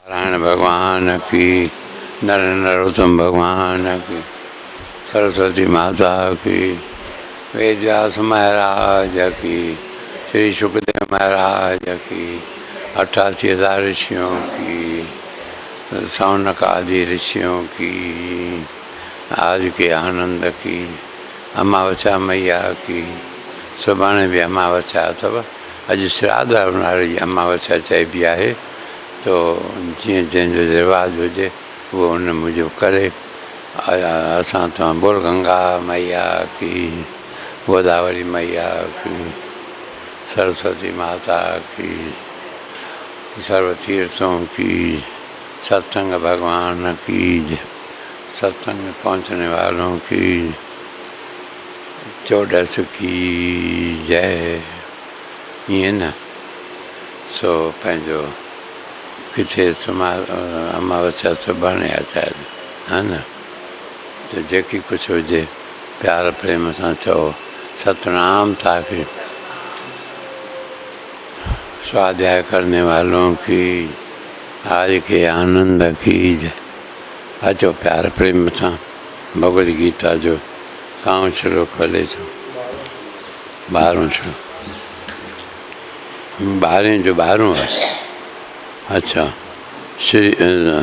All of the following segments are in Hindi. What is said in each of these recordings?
नारायण भगवान की, नर नरोत्तम भगवान की, सरस्वती माता की, वेद व्यास महाराज की, श्री सुखदेव महाराज की, 88,000 ऋषियों की, सौनक आदि ऋषियों की, आज के आनंद की, अमावस्या मैया की। सुभाणे भी अमावस्या अथव, अॼु श्राद्ध वारी अमावस्या चइबी आहे। तो जीअं जंहिंजो रिवाज हुजे उहो उन मुजिब करे। असां तव्हां बोल गंगा मैया की, गोदावरी मैया की, सरस्वती माता की, सर्व तीर्थों की, सत्संग भगवान की, सत्संग में पहुँचने वालों की चौदस की जय। ईअं न सो पंहिंजो किथे अमावस्या सुभाणे आहे शायदि, हा न। तो जेकी कुछ हुजे प्यार प्रेम सां चओ सतनाम ताकि स्वाध्याय करने वालों की, आज के आनंद की जय। अचो प्यार प्रेम सां भगवद गीता जो काउं श्लोक हले थो, 12 श्लोक, 12 जो 12 आहे। अच्छा, श्री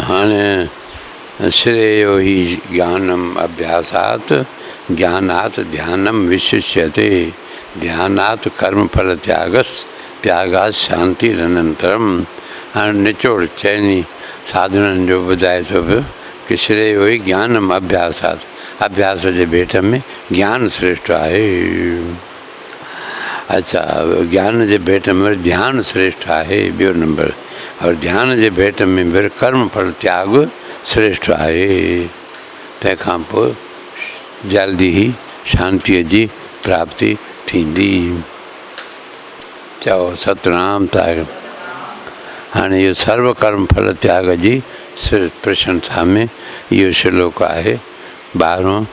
हाणे श्रेयो ही ज्ञानम अभ्यासात, ज्ञानात ध्यानम विशिष्यते, ध्यानात कर्मफल त्यागस, त्यागात शांतिरनंतरम। हाणे निचोड़ चइनी साधननि जो ॿुधाए थो पियो कि श्रेयो ही ज्ञानम अभ्यासात, अभ्यास जे भेट में ज्ञान श्रेष्ठ आहे। अच्छा, ज्ञान जे भेट में ध्यान श्रेष्ठ आहे, ॿियो नंबर। और ध्यान जे भेट में फिर कर्म फल त्याग श्रेष्ठ आहे। तंहिंखां पोइ जल्दी ही शांतीअ जी प्राप्ति थींदी। चओ सतनाम ताग। हाणे इहो सर्व कर्म फल त्याग जी प्रशंसा में इहो श्लोक आहे, 12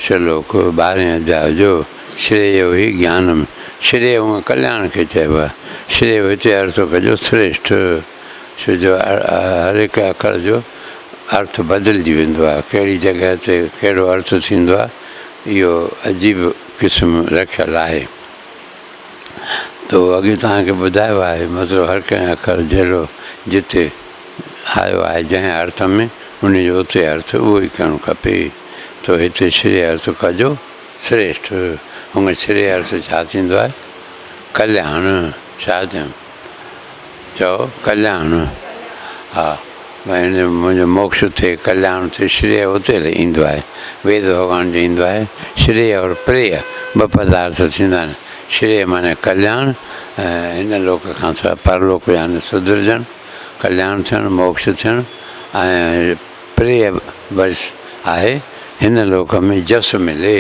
श्लोक 12 अध्याय जो। श्रेयो ही ज्ञानम, श्रेय हूअं कल्याण खे चइबो आहे, श्रेय हिते अर्थ कजो श्रेष्ठ। छो जो हर हिकु अखर जो अर्थ बदिलजी वेंदो आहे, कहिड़ी जॻह ते कहिड़ो अर्थ थींदो आहे, इहो अजीब क़िस्म रखियलु आहे। तो अॻे तव्हांखे ॿुधायो आहे, मतिलबु हर कंहिं अखर जहिड़ो जिते आयो आहे जंहिं अर्थ में, उनजो उते अर्थ उहो ई करणु खपे। तो हिते श्रेय अर्थ कजो श्रेष्ठ। हूअं श्रेय अर्थ छा थींदो आहे? कल्याण। छा चयूं? चओ कल्याण। हा, भई मुंहिंजो मोक्ष थिए, कल्याण थिए, श्रेय उते ईंदो आहे। वेद भॻवान जो ईंदो आहे श्रेय और प्रेय, ॿ पदार्थ थींदा आहिनि। श्रेय माने कल्याण, हिन लोक खां परलोक यानी सुधरजणु, कल्याण थियणु, मोक्ष थियणु। ऐं प्रेय बस आहे हिन लोक में जस मिले।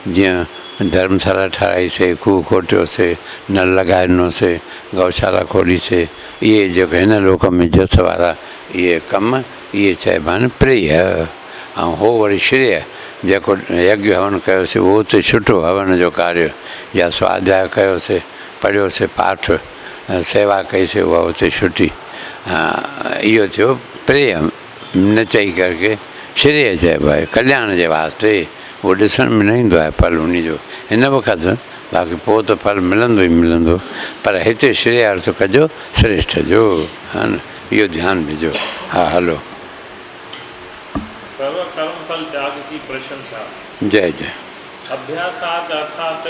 जीअं धर्मशाला ठाराईसीं, खूह खोटियोसीं, नल लॻाइनोसीं, गौशाला खोलीसीं, इहे जेके हिन लोक में जस वारा इहे कम, इहे चइबा आहिनि प्रेय। ऐं हो वरी श्रेय, जेको यज्ञ हवन कयोसीं उहो उते छुटो हवन जो कार्य, या स्वाध्याय कयोसीं, पढ़ियोसीं पाठ, सेवा कईसीं, उहा उते छुटी। इहो थियो प्रेय। न चई करके श्रेय चइबो आहे कल्याण जे वास्ते। उहो ॾिसण में न ईंदो आहे फल उनजो हिन वक़्तु, बाक़ी पोइ त फल मिलंदो ई मिलंदो। पर हिते श्रेय अर्थ कजो श्रेष्ठ जो, हा न, इहो ध्यानु ॾिजो। हा हलो। सर्व कर्म फल त्याग की प्रशंसा। जय जय। अभ्यासात अर्थात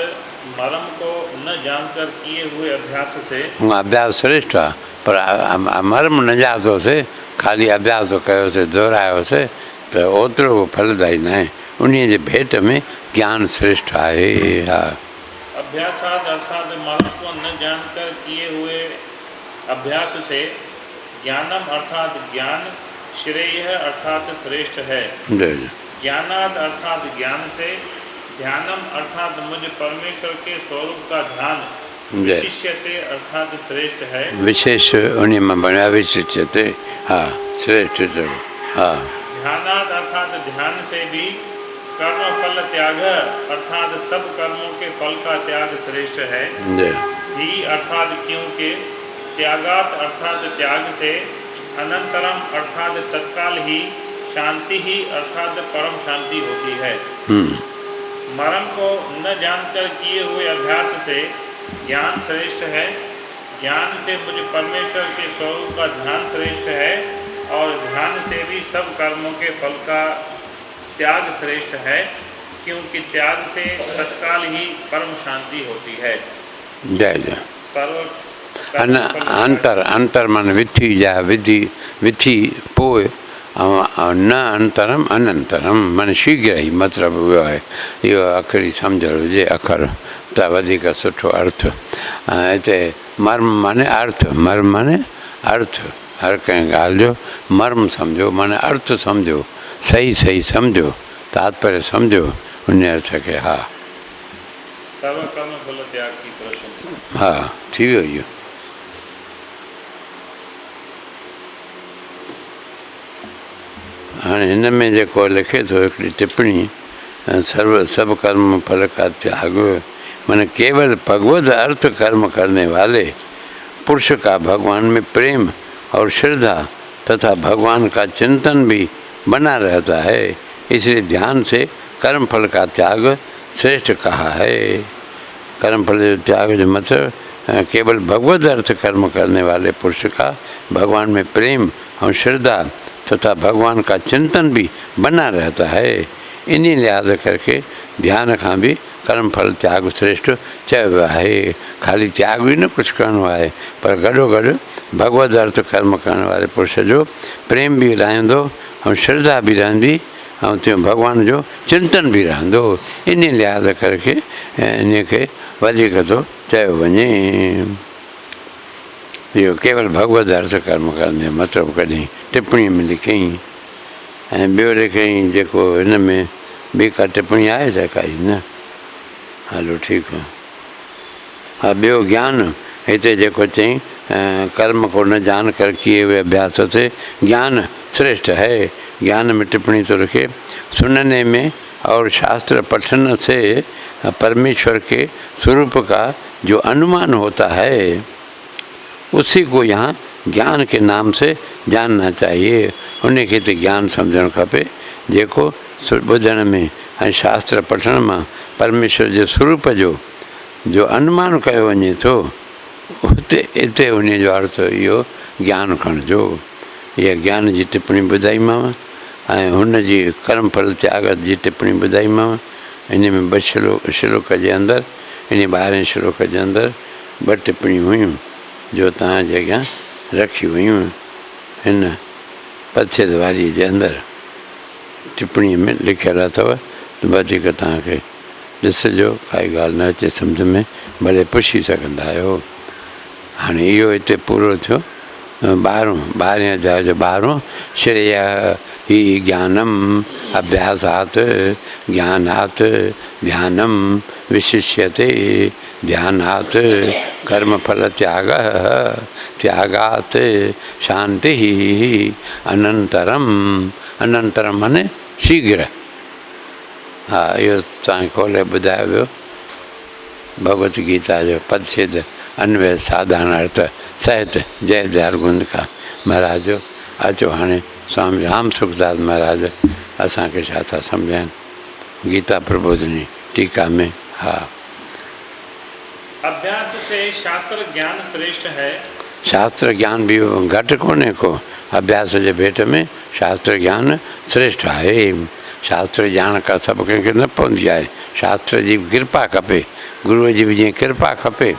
मर्म को न जानकर किए हुए अभ्यास से। अभ्यास श्रेष्ठ आहे, पर मर्म न ॼातोसीं, ख़ाली अभ्यास कयोसीं, दोहरायोसीं, त ओतिरो फलदायी न आहे। उन जे भेट में ज्ञान श्रेष्ठ आहे। हा, अभ्यासात अर्थात मर्म को न जानकर किए हुए अभ्यास से ज्ञानम अर्थात ज्ञान, श्रेय अर्थात श्रेष्ठ है। ज्ञानात अर्थात ज्ञान से, ध्यानम अर्थात मुझ परमेश्वर के स्वरूप का ध्यान, विशिष्यते अर्थात श्रेष्ठ है। विशेष उन्हीं में बना विशिष्यते। हाँ, श्रेष्ठ चलो। हाँ, ध्यानात अर्थात ध्यान से भी कर्म फल त्याग अर्थात सब कर्मों के फल का त्याग श्रेष्ठ है। ही अर्थात क्योंकि त्यागात अर्थात त्याग से अनंतरम अर्थात तत्काल ही, शांति ही अर्थात परम शांति होती है। मर्म को न जानकर किए हुए अभ्यास से ज्ञान श्रेष्ठ है। ज्ञान से मुझे परमेश्वर के स्वरूप का ध्यान श्रेष्ठ है, और ध्यान से भी सब कर्मों के फल का त्याग श्रेष्ठ है, क्योंकि त्याग से तत्काल ही परम शांति होती है। जय जय। सर्व अंतर अंतर मन विथी जा विधि विथि पोइ न अंतरम अनंतरम मन शीघ्र ही मतिलबु इहो आहे। इहो अखरी सम्झणु हुजे अखर त वधीक सुठो अर्थ। हिते मर्म माने अर्थ, मर्म माने अर्थ। हर कंहिं ॻाल्हि जो मर्म सम्झो माने अर्थ सम्झो, सही सही सम्झो, तात्पर्य सम्झो उन अर्थ खे। हा सर्व कर्म फल त्याग की प्रशंसा। हा थी वियो इहो। हाणे हिन में जेको लिखे थो हिकिड़ी टिप्पणी, सर्व सब कर्म फल का त्याग, माने केवल भगवत अर्थ कर्म करने वाले पुरुष का भगवान में प्रेम और श्रद्धा तथा भगवान का चिंतन भी बना रहता है, इसलिए ध्यान से कर्म फल का त्याग श्रेष्ठ कहा है। कर्म फल त्याग जो मतलब केवल भगवत अर्थ कर्म करने वाले पुरुष का भगवान में प्रेम और श्रद्धा तथा भगवान का चिंतन भी बना रहता है। इन्हीं लिहाज करके ध्यान खां भी कर्म फल त्याग श्रेष्ठ चयो वियो आहे। खाली त्याग बि न कुझु करिणो आहे, पर गॾो गॾु भगवत अर्थ कर्म करण वारे पुरुष जो प्रेम बि रहंदो ऐं श्रद्धा बि रहंदी ऐं त्यो भगवान जो चिंतन बि रहंदो। इन लिहाज करके इन खे वधीक थो चयो वञे। इहो केवल भगवत अर्थ कर्म करण जो मतिलबु कॾहिं टिप्पणी में लिखियईं। ऐं ॿियो लिखियईं जेको हिन में ॿी का टिप्पणी आहे छा काई? न, हलो ठीकु आहे। हा ॿियो ज्ञान हिते जेको चई कर्म को न जान कर किए हुए अभ्यास से ज्ञान श्रेष्ठ है। ज्ञान में टिप्पणी तो लिखे, सुनने में और शास्त्र पठन से परमेश्वर के स्वरूप का जो अनुमान होता है उसी को यहाँ ज्ञान के नाम से जानना चाहिए। उन खे त ज्ञान सम्झणु खपे जेको ॿुधण में ऐं शास्त्र पठण मां परमेश्वर जे स्वरूप जो अनुमान कयो वञे थो, हिते उन जो अर्थ इहो ज्ञान खणिजो। इहा ज्ञान जी टिप्पणी ॿुधाईमांव ऐं हुन जी कर्म फल त्याग जी टिप्पणी ॿुधाईमांव। इन में ॿ श्लोक जे अंदरि, इन 12 श्लोक जे अंदरि 2 टिप्पणियूं हुयूं जो तव्हांजे अॻियां रखी हुयूं। हिन पछेद वारी जे अंदरि टिप्पणीअ में लिखियलु अथव, वधीक तव्हांखे ॾिसिजो, काई ॻाल्हि न अचे सम्झ में भले पुछी सघंदा आहियो। हाणे इहो हिते पूरो थियो 12वें अध्याय जो 12 श्रेय ही ज्ञानम अभ्यासात ज्ञानात ध्यानम विशिष्यते ध्यानात कर्मफल त्याग त्यागात शांति अनंतरम। अनंतरम माने शीघ्र। हा इहो तव्हांखे खोले ॿुधायो वियो भगवत गीता जो पदछेद अन्वय साधारण अर्थ सहित जय दयालगुंद का महाराज जो। अचो हाणे स्वामी राम सुखदास महाराज असांखे छा था सम्झाइनि गीता प्रबोधनी टीका में। हा अभ्यास से शास्त्र ज्ञान श्रेष्ठ है। शास्त्र ज्ञान बि घटि कोन्हे को, अभ्यास जे भेट में शास्त्र ज्ञान श्रेष्ठ आहे। शास्त्र ॼाण का सभु कंहिंखे न पवंदी आहे, शास्त्र जी कृपा खपे, गुरूअ जी बि जीअं कृपा खपे।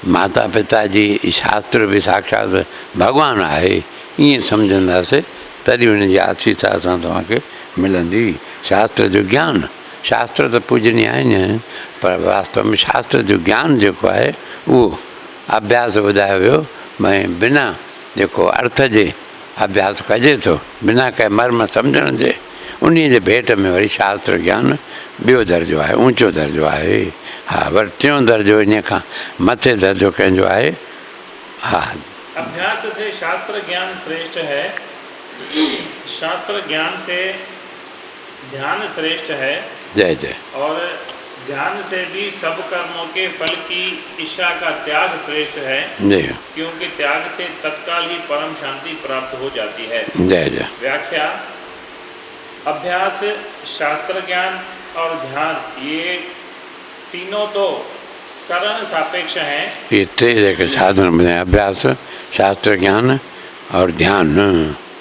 माता पिता जी शास्त्र बि साक्षात भॻवानु आहे, ईअं सम्झंदासीं तॾहिं हुनजी आसीसा असां तव्हांखे मिलंदी। शास्त्र जो ज्ञान, शास्त्र त पूजनीय आहिनि, पर वास्तव में शास्त्र जो ज्ञान जेको आहे उहो अभ्यास ॿुधायो वियो भई बिना जेको अर्थ जे अभ्यास कजे थो, बिना कंहिं मर्म सम्झण जे, उन जे भेट में वरी शास्त्र ज्ञान ॿियो दर्जो आहे, ऊचो दर्जो आहे। हा वरी 3 दर्जो इन खां मथे दर्जो कंहिंजो आहे। हा अभ्यास से शास्त्र ज्ञान श्रेष्ठ है। शास्त्र ज्ञान से ध्यान श्रेष्ठ है। जय जय। और ध्यान से भी सब कर्मों के फल की इच्छा का त्याग श्रेष्ठ है, जी क्योंकि त्याग से तत्काल ही परम शांति प्राप्त हो जाती है। जय जय। व्याख्या। अभ्यास, शास्त्र ज्ञान और ध्यान, ये तीनों तो करण सापेक्ष हैं। ये टे जेके साधन बने, अभ्यास, शास्त्र ज्ञान और ध्यान।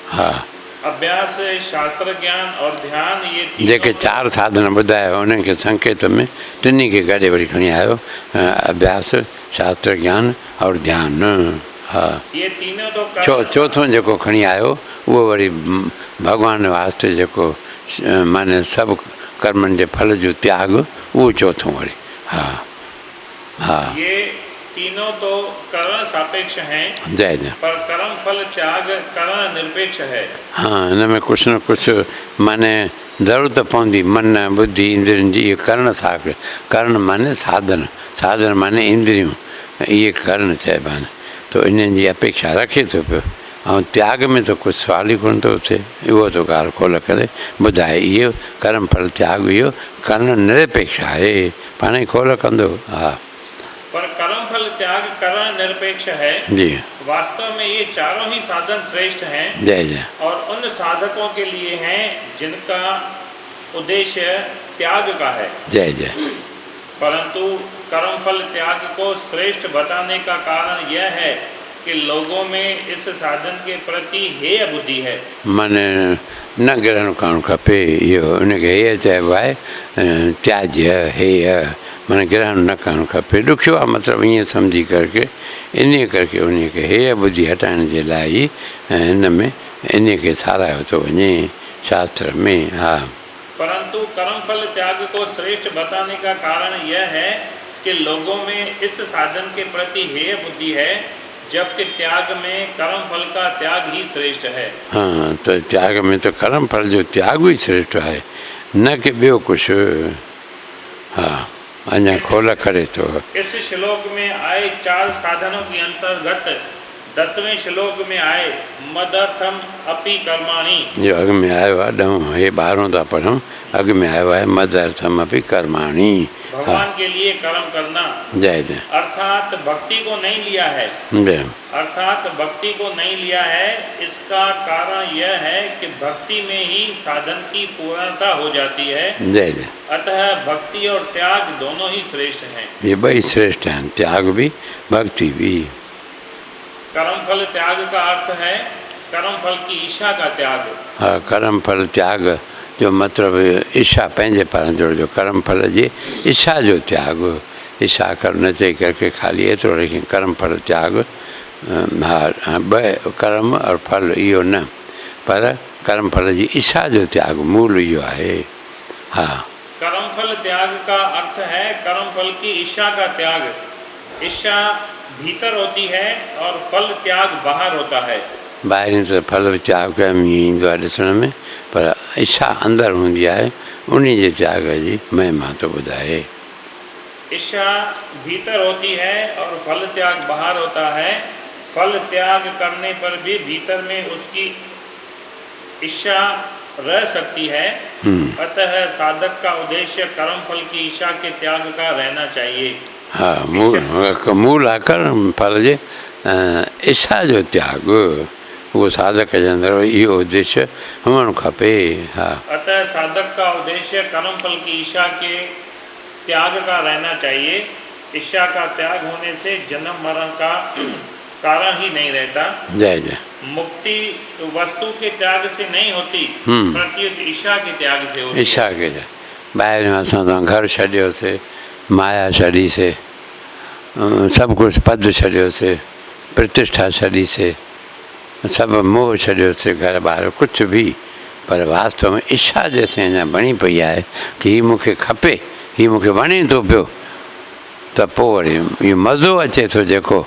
हाँ, अभ्यास, शास्त्र ज्ञान और ध्यान, ये जेके तीनों चार साधन ॿुधायो उन्हनि खे संकेत में टिनी खे गॾे वरी खणी आयो, अभ्यास, शास्त्र ज्ञान और ध्यान। हा, ये तीनों तो चौथों जेको खणी आयो उहो वरी भॻवान वास्ते जेको माने सभु कर्मनि जे फल जो त्याग, उहो चौथों वरी। हा हा, ये तीनों तो करण सापेक्ष हैं, जय जय। पर कर्म फल त्याग करण निरपेक्ष है। हाँ, हिन में कुझु न कुझु माने ज़रूरत पवंदी मन बुद्धि इंद्रियनि जी। इहे करण साक, करण माने साधन, साधन माने इंद्रियूं, इहे करण चइबा आहिनि। तो इन्हनि जी अपेक्षा रखे थो पियो। ऐं त्याग में त कुझु सुवाल ई कोन थो थिए। उहो तो ॻाल्हि खोल करे ॿुधाए, इहो कर्म फल त्याग, इहो करण निरपेक्ष आहे, पाण ई खोल कंदो। हा, पर कर्म फल त्याग करण निरपेक्ष है। जी, वास्तव में ये चारों ही साधन श्रेष्ठ हैं जय जय। और उन साधकों के लिए हैं जिनका उद्देश्य त्याग का है। जय जय। परंतु कर्म फल त्याग को श्रेष्ठ बताने का कारण यह है कि लोगों में इस साधन के प्रति हेय बुद्धि है। माने न ग्रहण करणु खपे, इहो उनखे हेय चइबो आहे, त्याज्य हेय माना ग्रहण न करणु खपे। ॾुखियो आहे, मतिलबु ईअं सम्झी करके इन करके उनखे हेय बुद्धि हटाइण जे लाइ हिन में इनखे सारायो थो वञे शास्त्र में। हा, परंतु कर्म फल त्याग को श्रेष्ठ बताने का कारण यह है कि लोगों में इस साधन के प्रति हेय बुद्धि है, जबकि त्याग में कर्म फल का त्याग ही श्रेष्ठ है। हाँ, तो त्याग में तो कर्म फल जो त्याग ही श्रेष्ठ है, न कि ॿियो कुझु। हाँ, अञा खोल करे थो। इस श्लोक में आए चार साधनों के अंतर्गत 10वें श्लोक में आए मदर्थम अपि कर्माणि, जो अॻ में आयो आहे 10, हे 12 था पढ़ूं। अॻ में आयो आहे मदर्थम अपि कर्माणि, भगवान के लिए कर्म करना। जय जय। अर्थात भक्ति को नहीं लिया है, जय। अर्थात भक्ति को नहीं लिया है। इसका कारण यह है कि भक्ति में ही साधन की पूर्णता हो जाती है। जय जय। अतः भक्ति और त्याग दोनों ही श्रेष्ठ हैं। ये ॿई श्रेष्ठ हैं, त्याग भी भक्ति भी। कर्म फल त्याग का अर्थ है कर्म फल की इच्छा का त्याग। हाँ, कर्म फल त्याग जो मतलब इच्छा पंहिंजे पाण जो कर्म फल जी इच्छा जो त्याग, इच्छा कर न चई करके खाली एतिरो रखी कर्म फल त्याग। हा, ॿ कर्म और फल इहो न, पर कर्म फल जी इच्छा जो त्याग मूल इहो आहे। हा, कर्म फल त्याग का अर्थ है कर्म फल की इच्छा का त्याग। इच्छा भीतर होती है और फल त्याग बाहर होता है। ॿाहिरीं त फल त्याग में ईंदो आहे ॾिसण में, पर इच्छा अंदरि हूंदी आहे, उन जे त्याग जी महिमा थो ॿुधाए। इच्छा भीतर होती है और फल त्याग बाहर होता है। फल त्याग करने पर भी भीतर में उसकी इच्छा रह सकती है। अतः साधक का उद्देश्य कर्म फल की इच्छा के त्याग का रहना चाहिए। हाँ, मूल आहे कर्म फल जे इच्छा जो त्याग, वो साधक के अंदर इहो उद्देश्य हुअणु खपे। हा, अतः साधक का उद्देश्य कर्म फल की इच्छा के त्याग का रहना चाहिए। इच्छा का त्याग होने से जन्म मरण का कारण ही नहीं रहता। जय जय। मुक्ति वस्तु के त्याग से नहीं होती, प्रत्युत इच्छा के त्याग से होती। इच्छा के ॿाहिरि असां त घर छॾियोसीं, माया छॾीसीं, सभु कुझु पद छॾियोसीं, प्रतिष्ठा छॾीसीं, सभु मोह छॾियोसीं, घर ॿार कुझु बि, पर वास्तव में इच्छा जेसिताईं अञा बणी पई आहे कि हीअ मूंखे खपे, हीअ मूंखे वणे थो पियो, त पोइ वरी इहो मज़ो अचे थो जेको,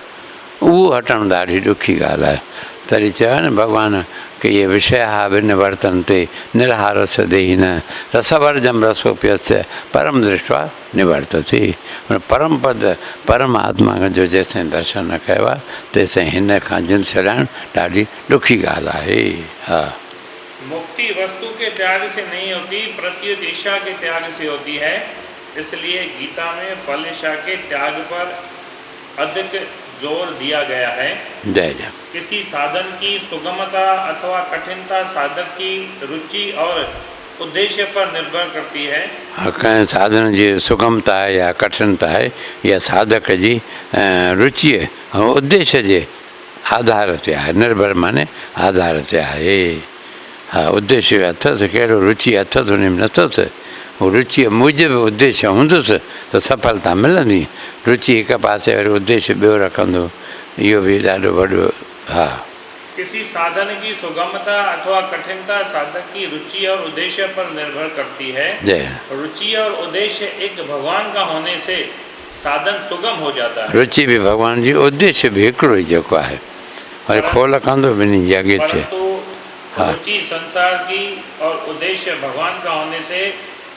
उहो हटणु ॾाढी ॾुखी ॻाल्हि आहे। तॾहिं चयो न भॻवान कि ये विषय विन वर्तन्ते निरहारस देहि न रसवर्जम रसोप्यस्य परम दृष्ट्वा निवर्तते। परम पद परमात्मा जो जेसिताईं दर्शन न कयो आहे तेसिताईं हिन खां जिन छॾाइणु ॾाढी ॾुखी ॻाल्हि आहे। हा, मुक्ति वस्तु के त्याग से नहीं होती, प्रत्युत इच्छा के त्याग से होती है। इसलिए गीता में फल इच्छा के त्याग पर अधिक जोर दिया गया है। जय जय। किसी साधन की सुगमता अथवा कठिनता साधक की रुचि और उद्देश्य पर निर्भर करती है। कंहिं साधन जी सुगमता है या कठिनता है या साधक जी रुचि ऐं उद्देश्य जे आधार ते आहे। निर्भर माने आधार ते आहे। हा, उद्देश्य अथसि, कहिड़ो रुचि अथसि उन में नथसि, उहो रुचि मूजिबि उद्देश्य हूंदुसि त सफलता मिलंदी। रुचि हिकु पासे वरी उद्देश्य ॿियो रखंदो, इहो बि ॾाढो वॾो। हा, किसी साधन की सुगमता अथवा कठिनता साधक की रुचि और उद्देश्य पर निर्भर करती है। जय। रुचि और उद्देश्य एक भगवान का होने से साधन सुगम हो जाता है। रुचि भी भगवान जी, उद्देश्य भी हिकिड़ो ई जेको आहे, वरी खोल कंदो ॿिन्ही जे अॻे थिए। रुचि संसार की और उद्देश्य भगवान का होने से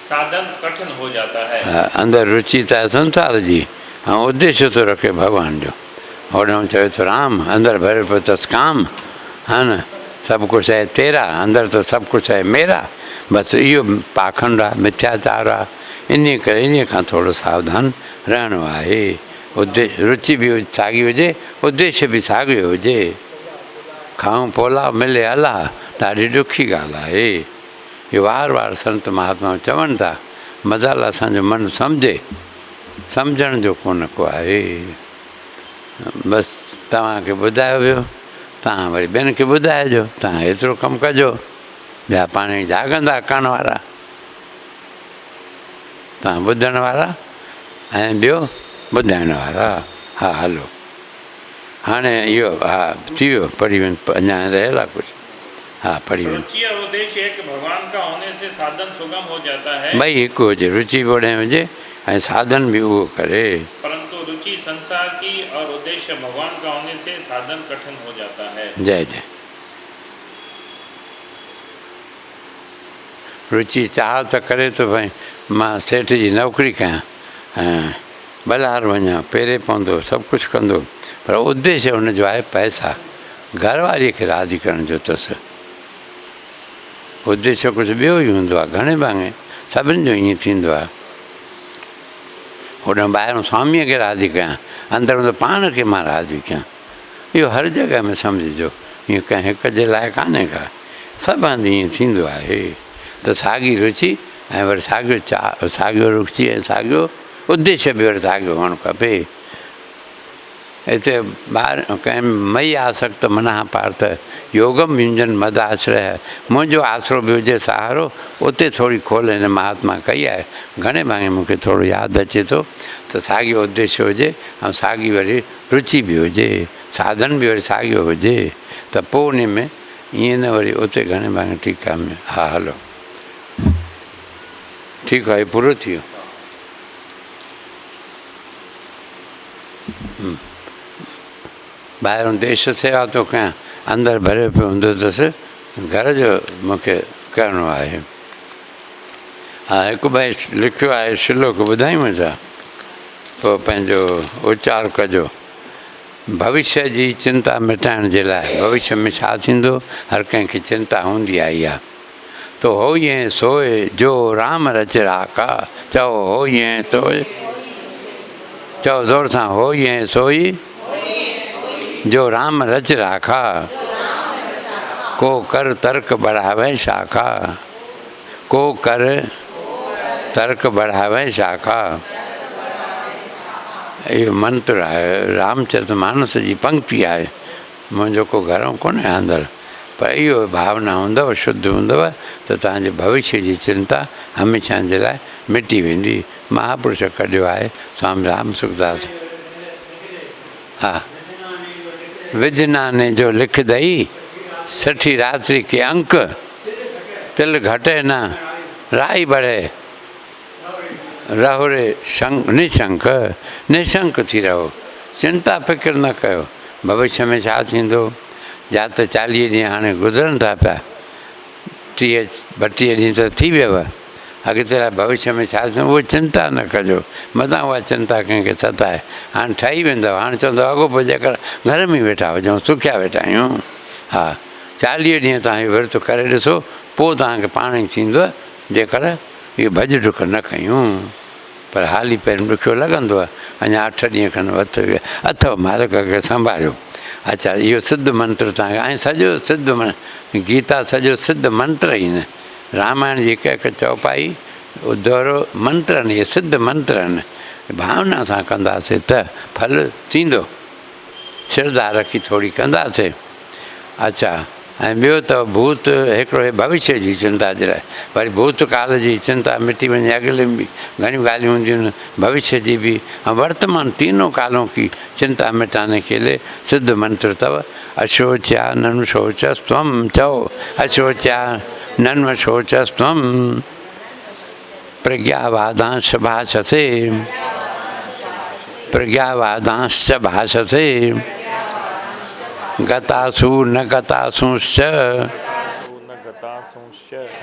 साधन कठिन हो जाता है। अंदर रुचि त संसार जी ऐं उद्देश्य थो रखे भगवान जो। होॾो चवे थो राम, अंदर भरे पियो अथसि काम, है न, सभु कुझु है तेरा, अंदर तो सब कुछ है मेरा। बसि इहो पाखंड आहे, मिथ्याचार आहे। इन करे इन खां थोरो सावधान रहणो आहे। उद्देश्य रुचि बि साॻी हुजे, उद्देश्य बि साॻियो हुजे। खाऊं पोला मिले अलाह, ॾाढी ॾुखी ॻाल्हि आहे। इहो वार वार संत महात्मा चवनि था, मज़ाल असांजो मन सम्झे, सम्झण जो कोन को आहे। बसि तव्हांखे ॿुधायो वियो, तव्हां वरी ॿियनि खे ॿुधाइजो, तव्हां एतिरो कमु कजो, ॿिया पाण ई जाॻंदा करण वारा, तव्हां ॿुधण वारा ऐं ॿियो ॿुधाइण वारा। हा हलो, हाणे इहो हा थी वियो, पढ़ी वञ, अञा रहियल आहे कुझु। हाँ पढ़ी वञ। रुचि और उद्देश्य एक भगवान का होने से साधन सुगम हो जाता है। भई हिकु हुजे, रुचि बि ओॾे हुजे ऐं साधन बि उहो करे। परंतु रुचि संसार की और उद्देश्य भगवान का होने से साधन कठिन हो जाता है। जय जय। रुचि चाह त करे तो भाई मां सेठ जी नौकरी कयां ऐं बलार वञा, पेरे पवंदो, सभु कुझु कंदो, पर उद्देश्य हुनजो आहे पैसा, घरवारीअ खे राज़ी करण जो अथसि। उद्देश्य कुझु ॿियो ई हूंदो आहे, घणे भाङे सभिनि जो ईअं थींदो आहे। होॾां ॿाहिरों स्वामीअ खे राज़ी कयां, अंदरि त पाण खे मां राज़ी कयां। इहो हर जॻह में सम्झिजो, ईअं कंहिं हिक जे लाइ कान्हे का, सभु हंधि ईअं थींदो आहे। त साॻी रुचि ऐं वरी साॻियो चाह, साॻियो रुचि ऐं साॻियो उद्देश्य बि वरी साॻियो हुअणु खपे। हिते ॿार कंहिं मई आसक्त मनः पार्थ योगम युंजन मद आश्रय, मुंहिंजो आसरो बि हुजे सहारो। उते थोरी खोल हिन महात्मा कई आहे, घणे भाङे मूंखे थोरो यादि अचे थो त साॻियो उद्देश्य हुजे ऐं साॻी वरी रुचि बि हुजे, साधन बि वरी साॻियो हुजे, त पोइ उन में ईअं न वरी उते घणे भाङे ठीकु आहे। हा हलो ठीकु आहे, पूरो थी वियो। ॿाहिरों देश सेवा थो कयां, अंदरि भरे पियो हूंदो अथसि, घर जो मूंखे करिणो आहे। हा हिकु भाई लिखियो आहे श्लोक, ॿुधायूं छा, पोइ पंहिंजो उचार कजो। भविष्य जी चिंता मिटाइण जे लाइ, भविष्य में छा थींदो हर कंहिंखे चिंता हूंदी आई आहे। तो हो ये सोए जो राम रच राखा, चओ हो ये तो, चओ ज़ोर सां, हो ये सोई जो राम रच राखा, को कर तर्क बढ़ावे शाखा, को कर तर्क बढ़ावे शाखा। इहो मंत्र आहे, रामचरितमानस जी पंक्ति आहे। मुंहिंजो को घरों कोन्हे अंदरि, पर इहो भावना हूंदव, शुद्ध हूंदव त तव्हांजे भविष्य जी चिंता हमेशह जे लाइ मिटी वेंदी। महापुरुष कढियो आहे स्वामी राम सुखदास। हा विधना ने जो लिख दई, सठी रात्रि के अंक, तिल घटे न राई बढ़े, रहो रे निशंक, निशंक थी रहो, चिंता फ़िक्र न कयो भविष्य में छा थींदो। जा त 40 ॾींहं हाणे गुज़रनि था पिया, 30-32 ॾींहं त थी वियव, अॻिते लाइ भविष्य में छा थींदो उहो चिंता न कजो। मथां उहा चिंता कंहिंखे सताए, हाणे ठही वेंदव, हाणे चवंदव अॻो पोइ जेकर घर में वेठा हुजूं, सुखिया वेठा आहियूं। हा 40 ॾींहं तव्हां इहो विर्त करे ॾिसो, पोइ तव्हांखे पाण ई थींदो जेकर इहो भॼ डुक न कयूं। पर हाली पहिरियों ॾुखियो लॻंदो आहे। अञा 8 ॾींहं खनि अथव मालिक खे संभालियो। अच्छा, इहो सिद्ध मंत्र तव्हांखे, ऐं सॼो सिद्ध गीता सॼो सिद्ध मंत्र ई आहिनि। रामायण जी हिकु हिकु चौपाई दोहरो मंत्र आहिनि, इहे सिद्ध मंत्र आहिनि। भावना सां कंदासीं त फल थींदो, श्रद्धा रखी थोरी कंदासीं। अच्छा, ऐं ॿियो त भूत हिकिड़ो भविष्य जी चिंता जे लाइ, वरी भूतकाल जी चिंता मिटी वञे, अॻिले में बि घणियूं ॻाल्हियूं हूंदियूं आहिनि, भविष्य जी बि ऐं वर्तमान, तीनों कालों की चिंता मिटाने के लिए सिद्ध मंत्र अथव। अशोच्या ननु शोचस्त्वं चओ, अशोच्या नन्व शोचस्त्वं प्रज्ञावादांश भाषसे, प्रज्ञावादांश्च भाषसे गतासु न गतासुश्च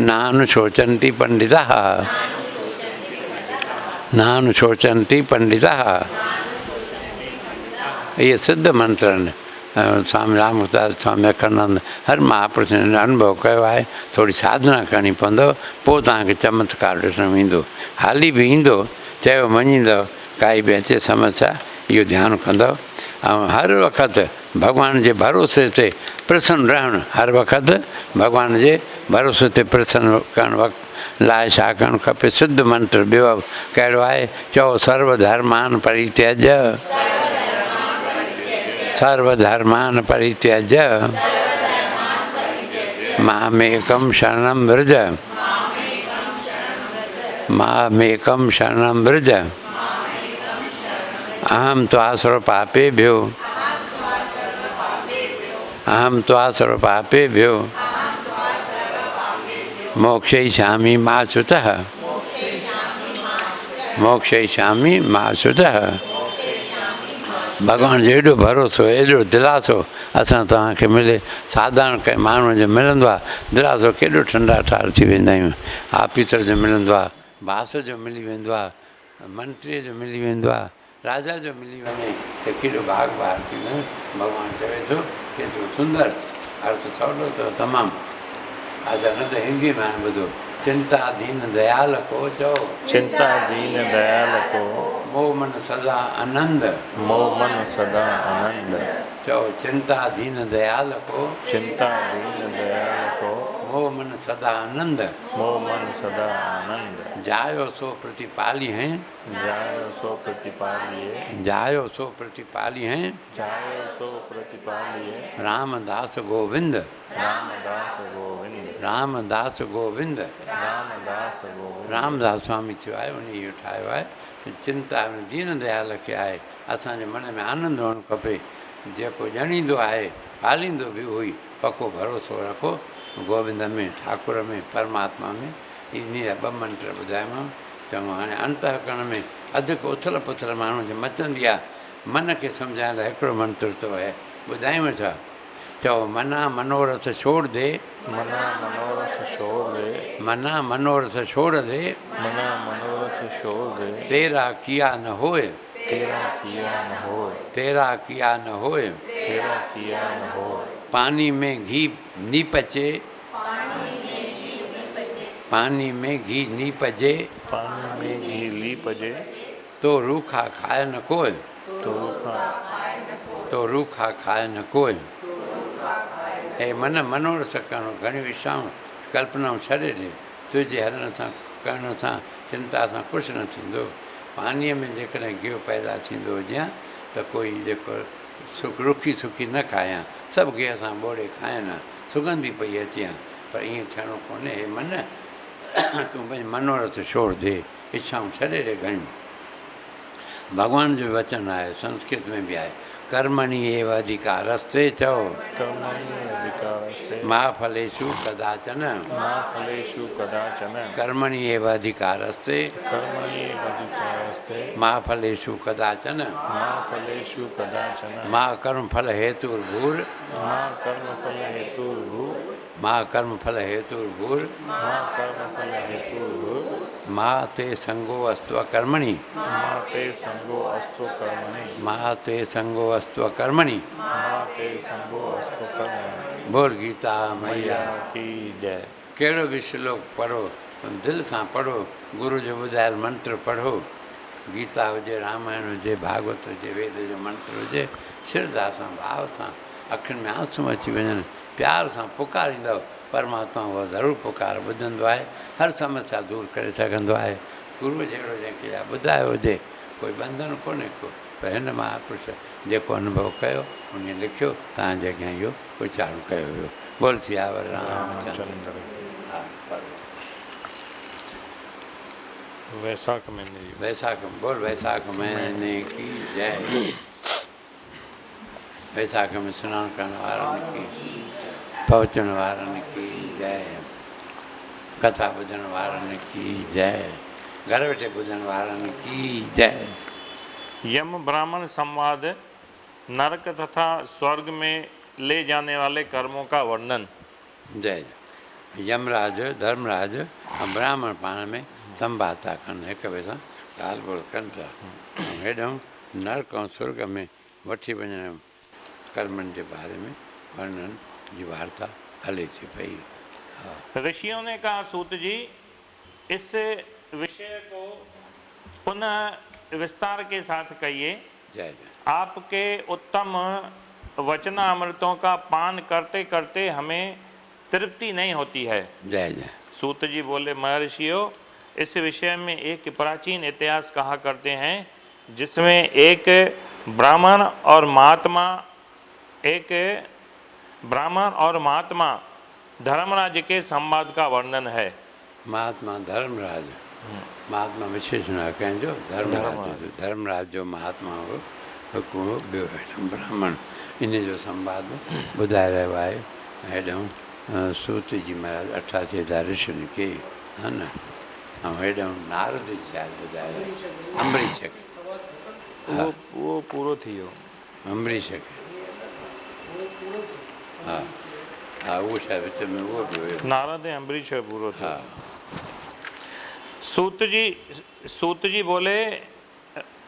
नानुशोचन्ति पंडिताः, नानुशोचन्ति पंडिताः। ये सिद्ध मंत्र आहिनि। स्वामी रामदास, स्वामी अखंडानंद, हर महापुरुष ने अनुभव कयो आहे। थोरी साधना करणी पवंदव, पोइ तव्हांखे चमत्कार ॾिसण में ईंदो। हाली बि ईंदो, चयो मञींदव, काई बि अचे समस्या, इहो ध्यानु कंदव। ऐं हर वक़्तु भॻवान जे भरोसे ते प्रसन्न रहणु, हर वक़्तु भॻवान जे भरोसे ते प्रसन्न करणु वक़्तु लाइ छा करणु खपे? सिद्ध मंत्र ॿियो कहिड़ो आहे? चओ, सर्वधर्मान परित्यज्य, सर्वधर्मान परित्यज्य मामेकं शरणं व्रज, मामेकं शरणं व्रज अहं त्वा सर्वपापेभ्यो, अहं त्वा सर्वपापेभ्यो मोक्षयिष्यामि मा शुचः, मोक्षयिष्यामि मा शुचः। भॻवान जो एॾो भरोसो, एॾो दिलासो असां तव्हांखे मिले। साधारण कंहिं माण्हूअ जो मिलंदो आहे दिलासो, केॾो ठंडा ठार थी वेंदा आहियूं। ऑफिसर जो मिलंदो आहे, बास जो मिली वेंदो आहे, मंत्रीअ जो मिली वेंदो आहे, राजा जो मिली वञे त केॾो भाग भार थींदो आहे। भॻवानु चवे थो केतिरो सुंदर अर्थ सवलो अथव तमामु। अच्छा, न त हिंदी में हाणे ॿुधो, चिंता दीन दयाल को चओ, चिंता दीन दयाल को मोह मन सदा आनंद, मोह मन सदा आनंद। चओ, चिंता दीन दयाल को, चिंता दीन दयाल को मोह मन सदा आनंद, मोह मन सदा आनंद। जायो सो प्रतिपाली हैं, जायो सो प्रतिपालिए, जायो सो प्रतिपाली हैं जायो सो प्रतिपालिए रामदास गोविंद, रामदास गोविंद, रामदास गोविंद। रामदास गोविंद। रामदास स्वामी थियो आहे, उन इहो ठाहियो आहे चिंता दीन दयाल खे आहे। असांजे मन में आनंद हुअणु खपे। जेको ॼणींदो आहे पालींदो बि उहो ई। पको भरोसो रखो गोविंद में, ठाकुर में, परमात्मा में। इन जा 2 मंत्र ॿुधायोमांव। चङो, हाणे अंतःकरण में अधु उथल पुथल माण्हू जे मचंदी आहे, मन खे सम्झाइण लाइ हिकिड़ो मंत्र थो आहे, ॿुधायूं छा? चओ, मना मनोरथ छोड़ दे, मना मनोरथ छोड़ दे, मना मनोरथ छोड़ दे, मना मनोरथ छोड़ दे, तेरा किया न होए, तेरा किया न होए, तेरा किया न होए। तेरा किया न होए। पानी में घी नी पचे, पानी में घी नी पजे, पानी में घी ली पजे, तो रूखा खाए न कोई, तो रूखा, तो रूखा खाए न कोई। हे मन मनोरथ करणो, घणियूं इच्छाऊं कल्पनाऊं छॾे ॾे। तुंहिंजे हलण सां करण सां चिंता सां कुझु न थींदो। पाणीअ में जेकॾहिं गिहु पैदा थींदो हुजे त कोई जेको रुखी सुखी न खायां, सभु गिह सां ॿोड़े खाइनि, सुगंधी पई अचे हा। पर ईअं थियणो कोन्हे। हे मन, तूं पंहिंजो मनोरथ छोड़ दे, इच्छाऊं छॾे ॾे घणियूं। भॻवान जो वचन आहे, संस्कृत में बि आहे, कर्मणि एव अधिकारस्ते चओ, कर्मणि अधिकारस्ते मा फलेषु कदाचन, मा फलेषु कदाचन, कर्मणि एव अधिकारस्ते, कर्मणि अधिकारस्ते मा फलेषु कदाचन, मा फलेषु कदाचन, मा कर्मफल हेतुर्भूर्, मा कर्मफल हेतुर्भूः, मा कर्मफल हेतुर्भूर्, मा कर्मफल हेतुर्भूः, मा ते संगो अस्तु कर्मणि, मा ते संगो अस्तु कर्मणि, मा ते संगो अस्तु कर्मणि। मा ते संगो अस्तु कर्मणि। बोल गीता मैया की जय। कहिड़ो बि श्लोक पढ़ो, दिलि सां पढ़ो, गुरू जो ॿुधायल मंत्र पढ़ो, गीता हुजे, रामायण हुजे, भागवत हुजे, वेद जो मंत्र हुजे, श्रद्धा सां भाव सां अखियुनि में आंसू अची वञनि, प्यार सां पुकारींदव, परमात्मा उहो ज़रूरु पुकार ॿुधंदो आहे, हर समस्या दूर करे सघंदो आहे। गुरू जहिड़ो जंहिंखे या ॿुधायो हुजे, कोई बंधन कोन्हे को, पर हिन महापुरुष जेको अनुभव कयो उन लिखियो, तव्हांजे अॻियां इहो उचारणु कयो हुयो। बोल सियावर रामचंद्र। हा, पढ़ो। वैशाख महीने जी वैसाख बोल, वैसाख महीने की जय। वैसाख में सनानु करण वारनि की, पहुचण वारनि की जय, कथा ॿुधण वारनि की जय, घर वेठे ॿुधण वारनि की जय। यम ब्राह्मण संवाद, नरक तथा स्वर्ग में ले जाने वाले कर्मों का वर्णन। जय। यमराज, धर्मराज ऐं ब्राह्मण पाण में संवाद था कनि, हिक ॿिए सां ॻाल्हि ॿोल कनि था। ऐं हेॾां नरक ऐं स्वर्ग में वठी वञण कर्मनि जे बारे में वर्णन जी वार्ता हले थी पई। ऋषियों ने कहा, सूत जी इस विषय को पुनः विस्तार के साथ कहिए। जय जय। आपके उत्तम वचनामृतों का पान करते करते हमें तृप्ति नहीं होती है। जय जय। सूत जी बोले, महर्षियों इस विषय में एक प्राचीन इतिहास कहा करते हैं, जिसमें एक ब्राह्मण और महात्मा धर्मराज के संवाद का वर्णन है। महात्मा धर्मराज, महात्मा विशेषण आहे कंहिंजो, धर्मराज जो महात्मा हो, हिकु ॿियो हेॾां ब्राह्मण, इन जो संवाद ॿुधाए रहियो आहे। हेॾां सूत जी महाराज 88 हज़ार ऋषियुनि खे, हा न, ऐं हेॾां नारद जी शायदि ॿुधाए रहियो, अम्बरीश खे, वो पूरो थी वियो। अम्बरीश खे, हा हा, उहो शायदि विच में उहो बि हुयो। नारद ऐं अम्बरीश पूरो थी। हा। सूत जी बोले,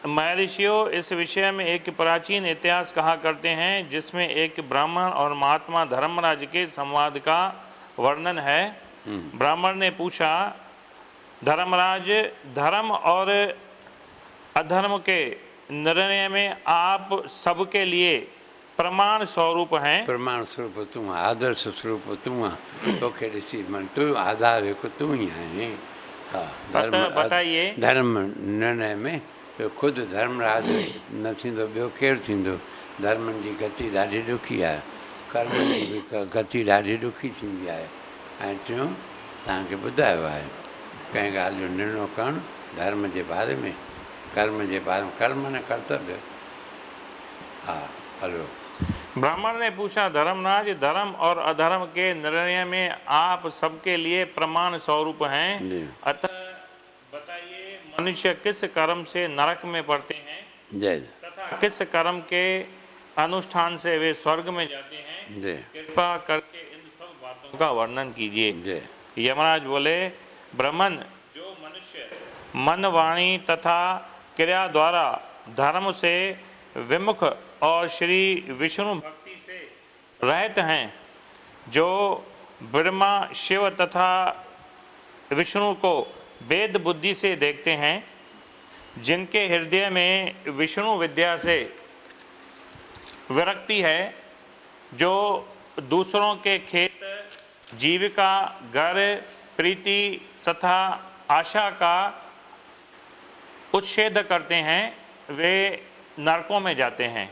महर्षियों इस विषय में एक प्राचीन इतिहास कहा करते हैं, जिसमें एक ब्राह्मण और महात्मा धर्मराज के संवाद का वर्णन है। ब्राह्मण ने पूछा, धर्मराज धर्म और अधर्म के निर्णय में आप सबके लिए प्रमाण स्वरूप हैं। प्रमाण स्वरूप तूं आहे, आदर्श स्वरूप तूं आहे, तोखे ॾिसी मन तूं आधार हिकु तूं ई आहीं। हा, बताइए। धर्म निर्णय में ख़ुदि धर्मराज न थींदो ॿियो केरु थींदो। धर्मनि जी गति ॾाढी ॾुखी आहे, कर्म जी बि गति ॾाढी ॾुखी थींदी आहे। ऐं टियों तव्हांखे ॿुधायो आहे, कंहिं ॻाल्हि जो निर्णय करणु धर्म जे बारे में, कर्म जे बारे में, कर्म न कर्तव्य। हा, हलो। ब्राह्मण ने पूछा, धर्मराज धर्म और अधर्म के निर्णय में आप सबके लिए प्रमाण स्वरूप हैं, अतः बताइए मनुष्य किस कर्म से नरक में पड़ते हैं जय, तथा किस कर्म के अनुष्ठान से वे स्वर्ग में जाते हैं। जय। कृपा करके इन सब बातों का वर्णन कीजिए। जय। यमराज बोले, ब्राह्मण जो मनुष्य मन, वाणी तथा क्रिया द्वारा धर्म से विमुख और श्री विष्णु भक्ति से रहित हैं, जो ब्रह्मा, शिव तथा विष्णु को वेद बुद्धि से देखते हैं, जिनके हृदय में विष्णु विद्या से विरक्ति है, जो दूसरों के खेत, जीविका, घर, प्रीति तथा आशा का उच्छेद करते हैं, वे नरकों में जाते हैं।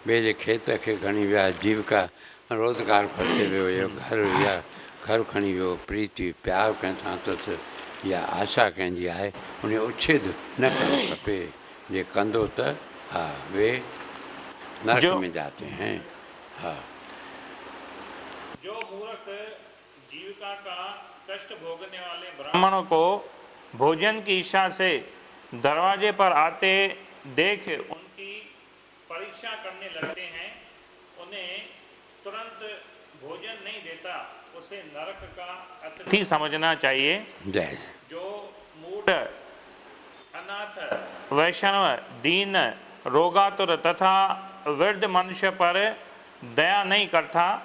ॿिए जे खेत खे खणी विया, जीविका रोज़गार फसे वियो, या घर खणी वियो, प्रीति प्यार कंहिंसां अथसि या आशा कंहिंजी आहे, उन जो उच्छेद न करणु खपे। जे कंदो त हा, वे नरक में जाते हैं। हा। जो मूर्ख जीविका का कष्ट भोगने वाले ब्राह्मणों को भोजन की इच्छा से दरवाजे पर आते देख उनकी परीक्षा करने लगते हैं, उन्हें तुरंत भोजन नहीं देता, उसे नरक का अतिथि समझना चाहिए। जय। जो मूढ़, अनाथ, वैष्णव, दीन, रोगातुर तथा वृद्ध मनुष्य पर दया नहीं करता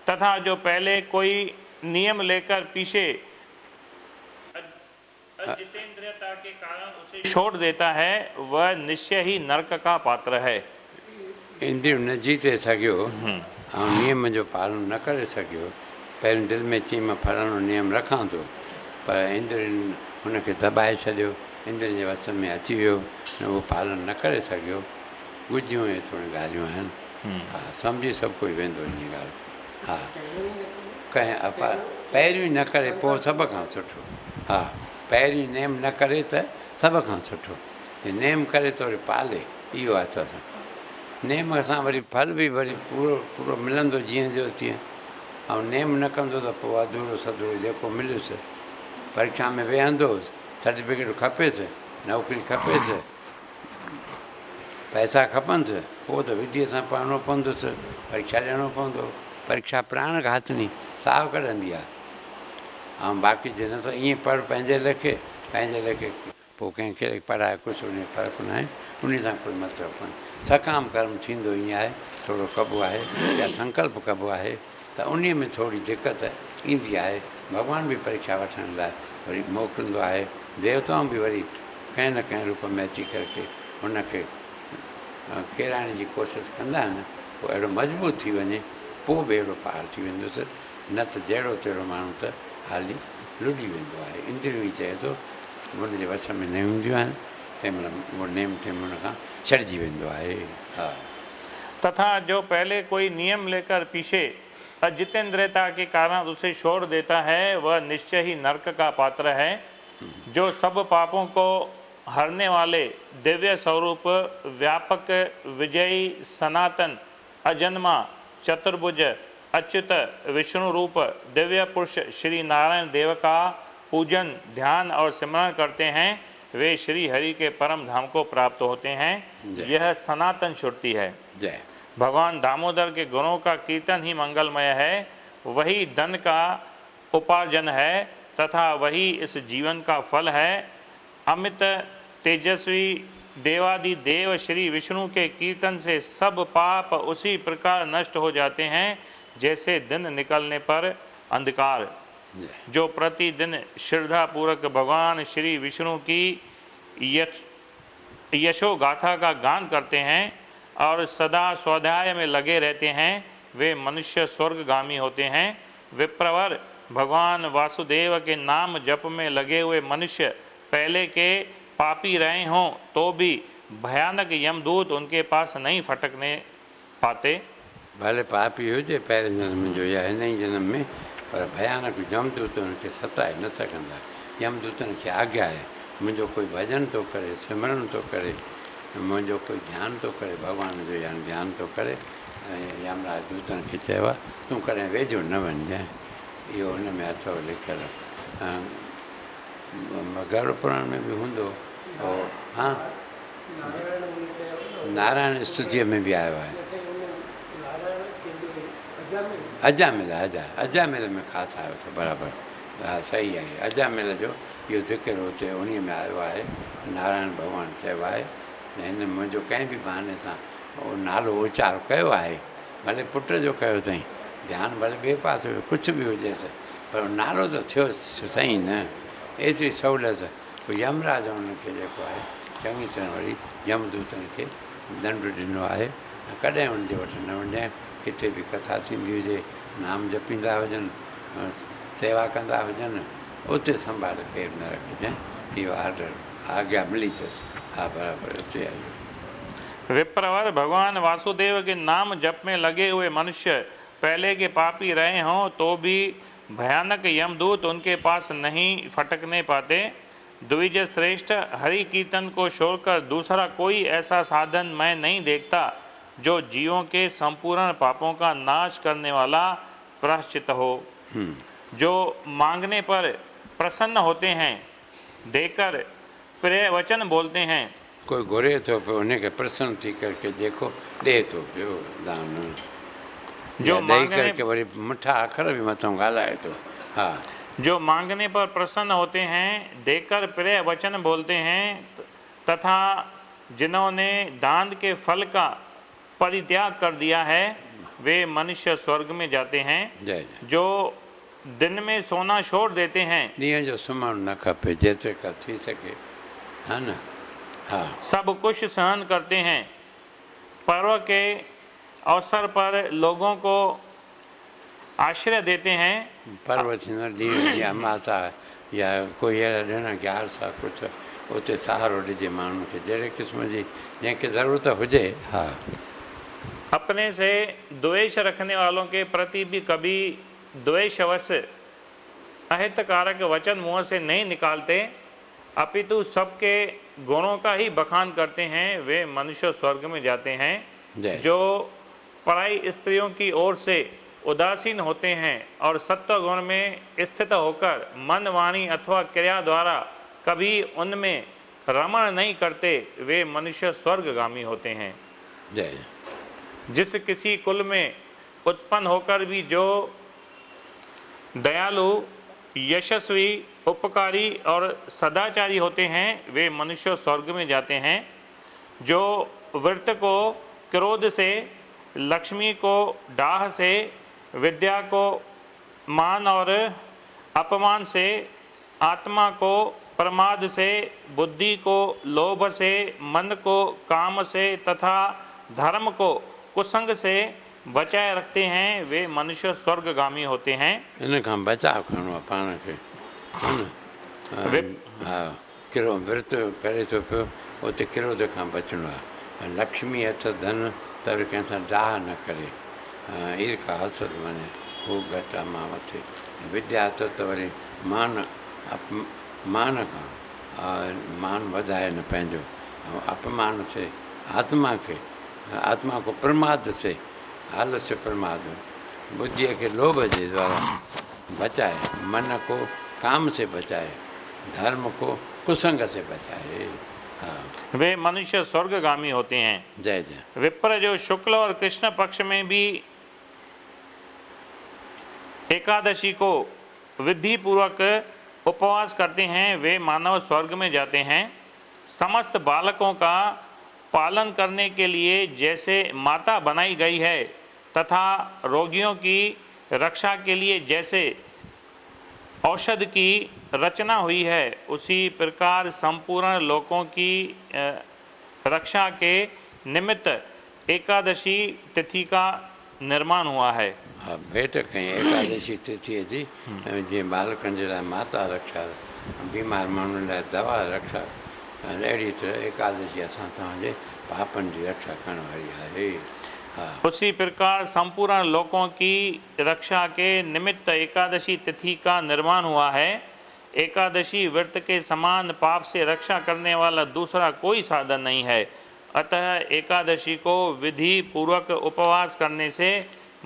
तथा जो पहले कोई नियम लेकर पीछे अजितेंद्रियता के कारण उसे उसे छोड़ देता है वह निश्चय ही नरक का पात्र है। इंद्रियों न जीते सघियो ऐं नियम जो पालन न करे सघियो। पहिरियों दिलि में चई मां फलाणो नियम रखां थो, पर इंद्रियुनि हुनखे दॿाए छॾियो, इंद्रियुनि जे वस में अची वियो, न उहो पालन न करे सघियो। ॻुझियूं इहे थोरी ॻाल्हियूं आहिनि। हा, सम्झी सभु कोई वेंदो इन ॻाल्हि। हा, कंहिं पहिरियों ई न करे पोइ सभ खां सुठो। हा, पहिरीं नेम न करे त सभ खां सुठो। नेम करे त वरी पाले, इहो आहे त नेम सां वरी फल बि वरी पूरो पूरो मिलंदो जीअं जो तीअं। ऐं नेम न कंदो त पोइ अधूरो सधूरो जेको मिलियुसि, परीक्षा में वेहंदोसि, सर्टिफिकेट खपेसि, नौकिरी खपेसि, पैसा खपनिसि, पोइ त विधीअ सां पढ़णो पवंदुसि, परीक्षा ॾियणो पवंदो। परीक्षा प्राणघातनी साहु कढंदी आहे। ऐं बाक़ी जे न त ईअं पढ़ पंहिंजे लेखे पोइ कंहिंखे पढ़ाए कुझु उन फ़र्क़ु न आहे, उन सां कोई मतिलबु कोन्हे। सकाम कर्म थींदो ईअं आहे, थोरो कबो आहे या संकल्प कबो आहे त उन में थोरी दिक़त ईंदी आहे। भॻवानु बि परीक्षा वठण लाइ वरी मोकिलींदो आहे, देवताऊं बि वरी कंहिं न कंहिं रूप में अची करके हुनखे केराइण जी कोशिशि कंदा आहिनि। पोइ अहिड़ो मज़बूत थी वञे, पोइ बि अहिड़ो पार थी वेंदुसि, न त जहिड़ो तहिड़ो माण्हू त हाली लुॾी वेंदो आहे। इंद्रियूं ई चए थो हुनजे वश में न हूंदियूं आहिनि, तंहिं महिल उहो नेम टेम हुन खां छॾिजी वेंदो आहे। हा, तथा जो पहले कोई नियम लेकर पीछे अजितेंद्रियता के कारण उसे छोड़ देता है वह निश्चय ही नरक का पात्र है। जो सब पापों को हरने वाले दिव्य स्वरूप व्यापक विजयी सनातन अजन्मा चतुर्भुज अच्युत विष्णु रूप दिव्य पुरुष श्री नारायण देव का पूजन ध्यान और सिमरण करते हैं, वे श्री हरि के परम धाम को प्राप्त होते हैं। यह सनातन श्रुति है। जय। भगवान दामोदर के गुणों का कीर्तन ही मंगलमय है, वही धन का उपार्जन है तथा वही इस जीवन का फल है। अमित तेजस्वी देवादि देव श्री विष्णु के कीर्तन से सब पाप उसी प्रकार नष्ट हो जाते हैं जैसे दिन निकलने पर अंधकार। जो प्रतिदिन श्रद्धा पूर्वक भगवान श्री विष्णु की यशो गाथा का गान करते हैं और सदा स्वाध्याय में लगे रहते हैं, वे मनुष्य स्वर्गगामी होते हैं। विप्रवर भगवान वासुदेव के नाम जप में लगे हुए मनुष्य पहले के पापी रहे हों तो भी भयानक यमदूत उनके पास नहीं फटकने पाते। भले पापी हुजे पहिरें जन्म जो या हिन ई जन्म में, पर भयानक यमदूत उनखे सताए न सघंदा। यमदूतनि खे आज्ञा आहे, मुंहिंजो कोई भॼन थो करे, सिमरन थो करे, मुंहिंजो कोई ध्यानु थो करे, भॻवान जो यानी ध्यानु थो करे, ऐं यमराज दूतनि खे चयो आहे तूं कॾहिं वेझो न वञजांइ। इहो हुन में अथव लिखियलु। गरुड़ पुराण में बि हूंदो। हा, नारायण स्तुतीअ में बि आयो आहे। अजामिल में ख़ासि आयो अथव, बराबरि। हा, सही आहे। अजामिल जो इहो ज़िक्र हुते उन में आयो आहे। नारायण भॻवानु चयो आहे हिन मुंहिंजो कंहिं बि बहाने सां उहो नालो उचार कयो आहे, भले पुट जो कयो अथई, ध्यानु भले ॿिए पासे कुझु बि हुजेसि, पर नालो त थियो सही न। एतिरी सहूलियत पोइ यमराज हुनखे जेको आहे चङी तरह वरी यमदूतनि खे दंड ॾिनो आहे। कॾहिं हुनजे वटि न वञे, किथे बि कथा थींदी हुजे, नाम जपींदा हुजनि, सेवा कंदा हुजनि, उते संभाले पेर न रखिजांइ। इहो आर्डर आज्ञा मिली अथसि। हा, बराबरि उते आयो। विप्रवर भगवान वासुदेव के नाम जप में लगे हुए मनुष्य पहले के पापी रहे हों तो भी भयानक यमदूत उनके पास नहीं फटकने पाते। द्विज श्रेष्ठ हरि कीर्तन को छोड़कर दूसरा कोई ऐसा साधन मैं नहीं देखता जो जीवों के संपूर्ण पापों का नाश करने वाला प्रायश्चित हो। जो मांगने पर प्रसन्न होते हैं, देकर प्रिय वचन बोलते हैं। कोई घुरे थो पियो उनखे प्रसन्न थी करके जेको ॾे थो पियो दान, जो ॾेई करके वरी मिठा अखर बि मथां ॻाल्हाए थो। हा, जो मांगने पर प्रसन्न होते हैं, देकर प्रिय वचन बोलते हैं तथा जिन्होंने दान के फल का परित्याग कर दिया है वे मनुष्य स्वर्ग में जाते हैं। जय। जो दिन में सोना छोड़ देते हैं, ॾींहं जो सुम्हणु न खपे, जेतिरे का थी सघे है ना। हाँ सब कुछ सहन करते हैं। पर्व के अवसर पर लोगों को आश्रय देते हैं। पर्व थींदो आहे, ॾींहुं जीअं अमास आहे या कोई अहिड़ा ॾिण ग्यारस आहे कुझु, उते सहारो ॾिजे माण्हुनि खे जहिड़े क़िस्म जी जंहिंखे ज़रूरत हुजे। हा अपने से द्वेष रखने वालों के प्रति भी कभी द्वेषवश अहितकारक वचन मुंह से नहीं निकालते, अपितु सबके गुणों का ही बखान करते हैं। वे मनुष्य स्वर्ग में जाते हैं। जय। जो पराई स्त्रियों की ओर से उदासीन होते हैं और सत्व गुण में स्थित होकर मन, वाणी अथवा क्रिया द्वारा कभी उनमें रमण नहीं करते, वे मनुष्य स्वर्गगामी होते हैं। जय। जिस किसी कुल में उत्पन्न होकर भी जो दयालु, यशस्वी, उपकारी और सदाचारी होते हैं, वे मनुष्य स्वर्ग में जाते हैं। जो वृत्त को क्रोध से, लक्ष्मी को डाह से, विद्या को मान और अपमान से, आत्मा को प्रमाद से, बुद्धि को लोभ से, मन को काम से तथा धर्म को कुसंग से बचाए रखते हैं, वे मनुष्य स्वर्गगामी होते हैं। इन खां बचाव करिणो आहे पाण खे, है न। हा किरो विर्त करे थो पियो, उते क्रोध खां बचिणो आहे। लक्ष्मी हथ धन त वरी कंहिंसां डाह न करे, ईर्खा हसद वञे हू घटि आहे मां मथे। विद्या त वरी मान मान खां मान वधाए न पंहिंजो, अपमान से आत्मा खे, आत्मा को प्रमाद से, आलस्य प्रमाद, बुद्धिअ खे लोभ जे द्वारा बचाए, मन को काम से बचाए, धर्म को कुसंग से बचाए। हाँ वे मनुष्य स्वर्गगामी होते हैं। जय जय। विप्र जो शुक्ल और कृष्ण पक्ष में भी एकादशी को विधि पूर्वक उपवास करते हैं, वे मानव स्वर्ग में जाते हैं। समस्त बालकों का पालन करने के लिए जैसे माता बनाई गई है तथा रोगियों की रक्षा के लिए जैसे औषध की रचना हुई है, उसी प्रकार संपूर्ण लोकों की रक्षा के निमित्त एकादशी तिथि का निर्माण हुआ है। हा भेट कई एकादशी तिथि जी, जीअं बालकनि जे लाइ माता रक्षा, बीमार माण्हुनि लाइ दवा रक्षा, अहिड़ी तरह एकादशी असां तव्हांजे पापनि जी रक्षा करण वारी आहे। हाँ उसी प्रकार संपूर्ण लोकों की रक्षा के निमित्त एकादशी तिथि का निर्माण हुआ है। एकादशी व्रत के समान पाप से रक्षा करने वाला दूसरा कोई साधन नहीं है। अतः एकादशी को विधि पूर्वक उपवास करने से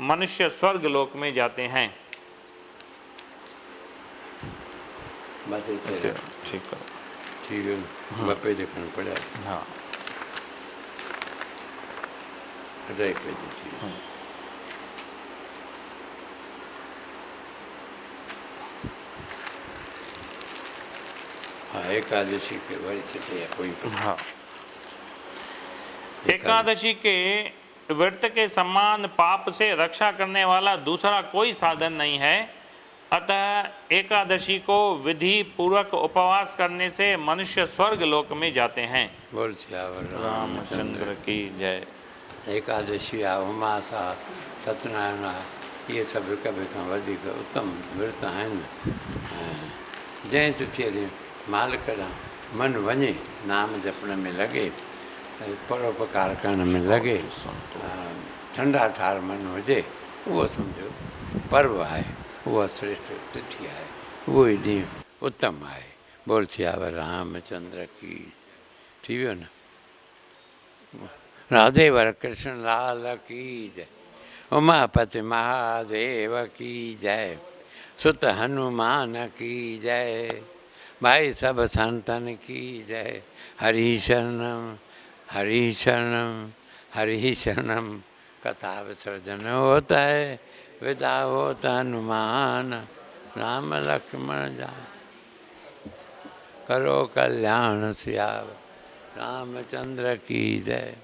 मनुष्य स्वर्ग लोक में जाते हैं। बस इतने ठीक है, ठीक है। बपे देखना पड़ा। हाँ अरे एकादशी हाँ एकादशी के वरी छठे या कोई हाँ एकादशी के व्रत के समान पाप से रक्षा करने वाला दूसरा कोई साधन नहीं है। अतः एकादशी को विधि पूर्वक उपवास करने से मनुष्य स्वर्ग लोक में जाते हैं। बोल सियावर रामचंद्र की जय। एकादशी आहे, उमास आहे, सत्यनारायण आहे, इहे सभु हिक ॿिए खां वधीक उत्तम विर्त आहिनि। जंहिं तिथीअ ॾींहुं मालिक ॾांहुं मन वञे, नाम जपण में लॻे, परोपकार करण में लॻे, ठंडा ठार मन हुजे, उहो सम्झो पर्व आहे, उहा श्रेष्ठ तिथि आहे, उहो ई ॾींहुं उत्तम आहे। बोल सियावर रामचंद्र की। थी वियो न। राधेवर कृष्ण लाल की जय। उमापति महादेव की जय। सुत हनुमान की जय। भाई सब संतन की जय। हरि शरणम हरि शरणम हरि शरणम। कथा विसर्जन होता है, विदा होता हनुमान। राम लक्ष्मण जान करो कल्याण सियावर। रामचंद्र की जय।